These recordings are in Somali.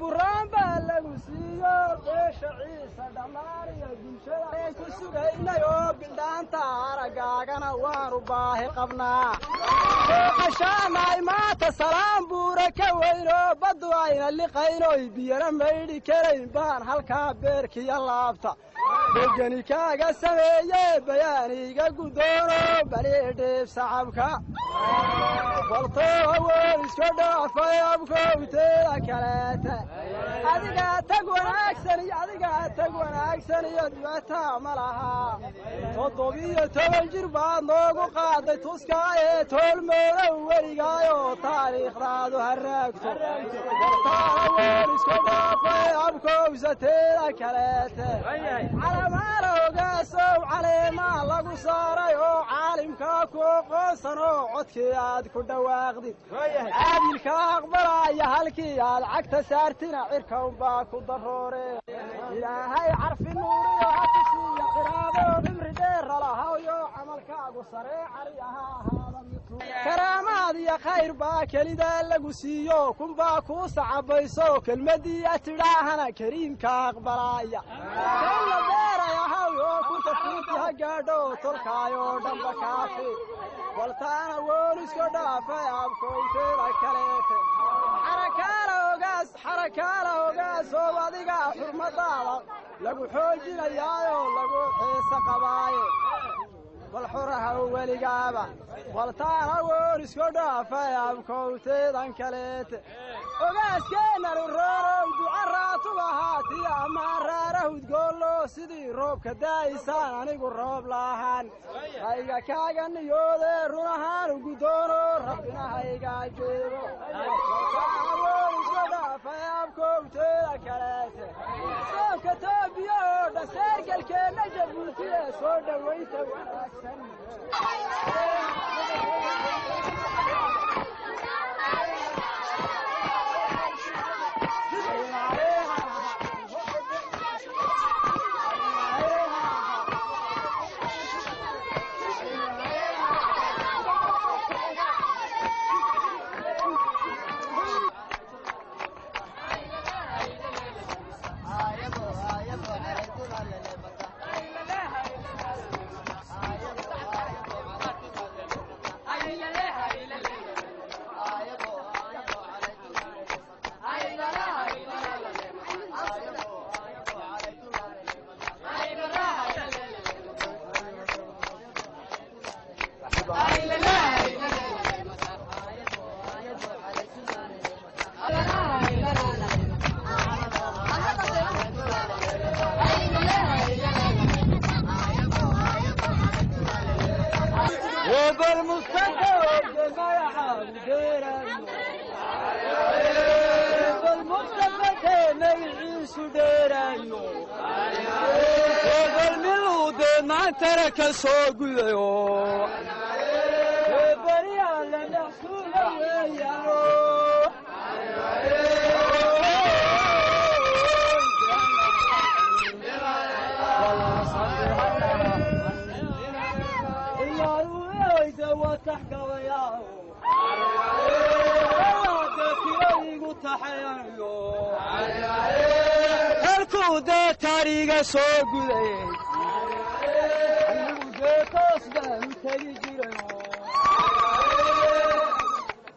بران بالغسيو بيش عيسى دماري الجمشة كسوغينا يو بلدان تارقاقنا وارباه قبنا عشان مات سلام بورك وينو بدوين اللي قينو يبينا ميدي كريم بان هالكا بيركي يلابتا بجني كاغا سميه بيانيغا غدورو بريديف صعبكا قلتو اول اسكو دافاي ابكو تيلا كلاته adiga tag wanaagsan iyo dibata malaha todobiyo toban jir baad noogu qaaday tuska ee toolmeeda warigaayo taariikhdaadu haraagto qortaan isku dhaafay abkowsateeda kaleete caleema lagu saaray oo caalimka ku qoonsano codkii aad ku dhawaaqdid caadilka aqbalaya halkii aad cagta saartina cirka baa ku daroore ilaahay carfi nuuriyo hatiisiya qiraado cimri dheer lahayo camalkaagu saree cariyaha ahaada karaamaad iyo khayr baa kelida lagu siiyo kunbaa kuu sacabayso kelmadii tidhaahana kariimka aqbalaya kala beerayahayo kunta fiiti ha gaadho tolkaayo dhamba kaafi waltaana woolisko dhaafay abkowteeda kaleete xarakaala ogaas oo adiga xurmadaada lagu xoojinayaayo lagu xiisa qabaaye bal xuraha weligaaba waltaana woolisko dhaafay abkowteedan kaleete ogaaskeena roorow ducaraatuba haatiya amaaraarahud goollo sidii roobka daaysaan anigu roob laahaan hayga kaaga niyoode run ahaan ugu doono rabbina hayga jeebo dhaafay abkowteeda kaleete soonka toobiya oo dhaseergalkeenna jabuutiye soo dhawaynta wanaagsan ترك سوق يو بريا لنا سوق يو يا إذا وتحت وياه تحيو الكودة طريق سوق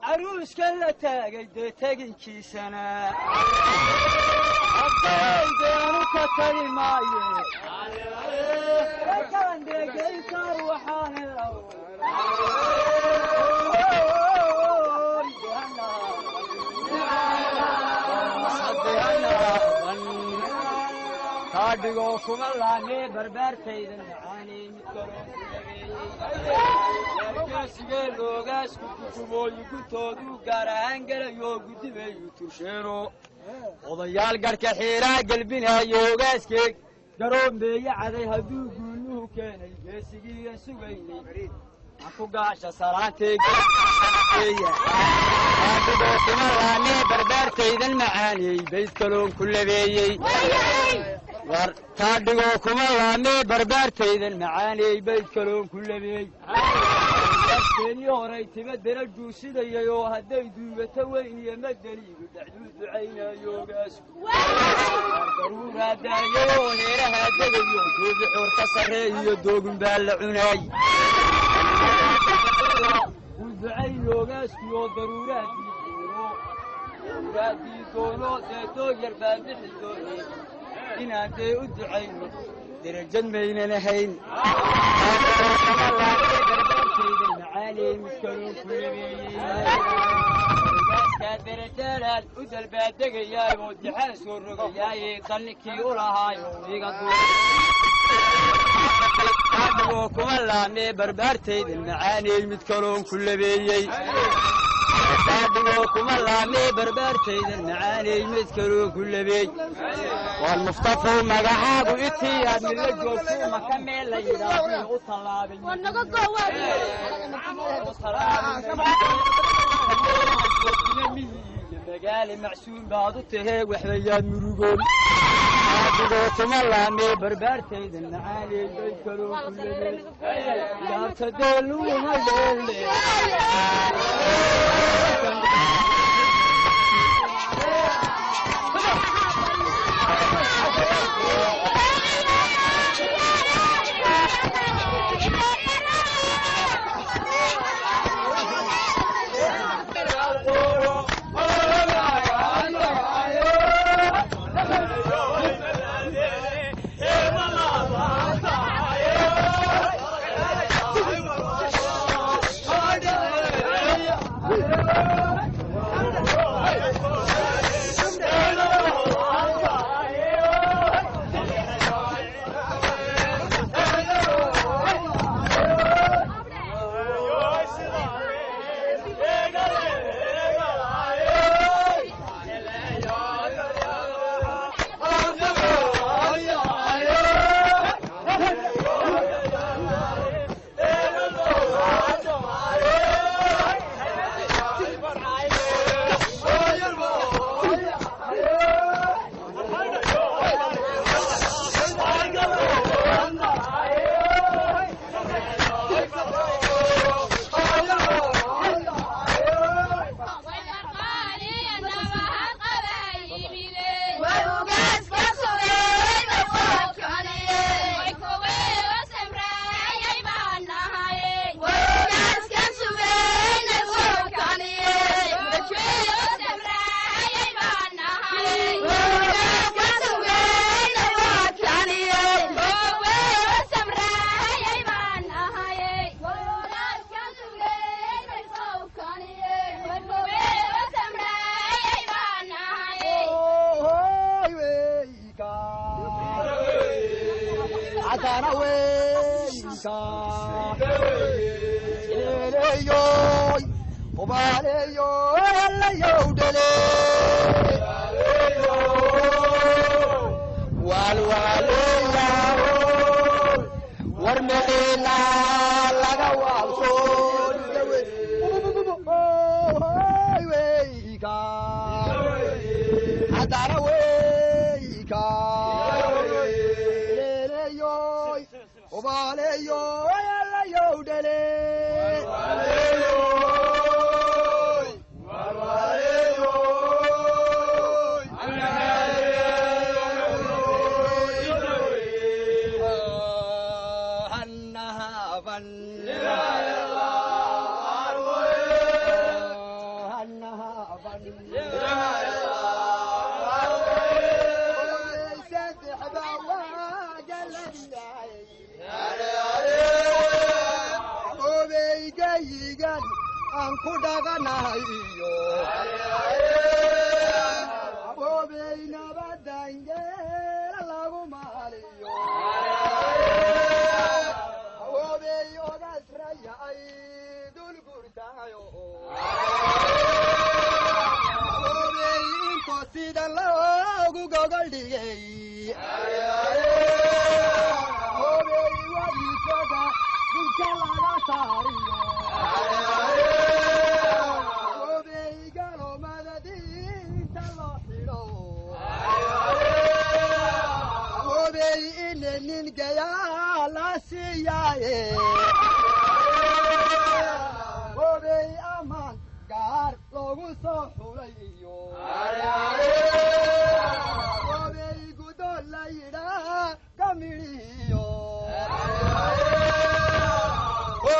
عروس كلا تاقي تاقي كيسنا أبداً كتري معي كان دقي كروحان كاديو كمالاني بربر تيدن عاني لوغاس كوكوبو يكتودو غاران غلايو غدبي تشيرو odayaal garka xiiraa galbinayoogaaskeeg garoombeeye caday hadduu guuluhu keenay geesigiiyan sugaynay aku gaasha salaanteegaadhigoo kumalaanee barbaartaydan macaaniyey bayd kaloon ku labeeyey war taadhigoo kumalaanee barbaartaydan macaaniyey bayd kaloon ku labeey بيني هريت بدل الجوسيد يو هديدو بتوين مدلي بدعدود عينا يوغاس ضرورة دايو هيرها دايو دوب حور كسري دوب بالعناي وزعين يوغاس يو ضرورة ضرورة دونو دو يربا بحدوني إن أنتي أدعين درجة بين نهين المعالي مسكرون كل بيين كادرجال ودل بادق يا ودي حاس ورقياي خليك يقول هاي ويقضوا عدوكم الله مي بربرتي المعاني المتكرون كل بيين عدوكم الله مي بربرتي المعاني المتكرون كل بيين والمصطفى مقعاب وإتياد من الجوكو مكمل ليلابي وطلابي مقالي معسون بعض التهيق وحليان مروقون عدوكم الله مي بربرتي المعاني المتكرون كل بيين لا تدلون الليل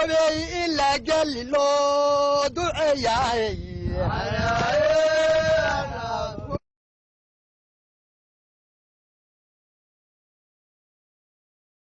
habay ila galilo duceeyay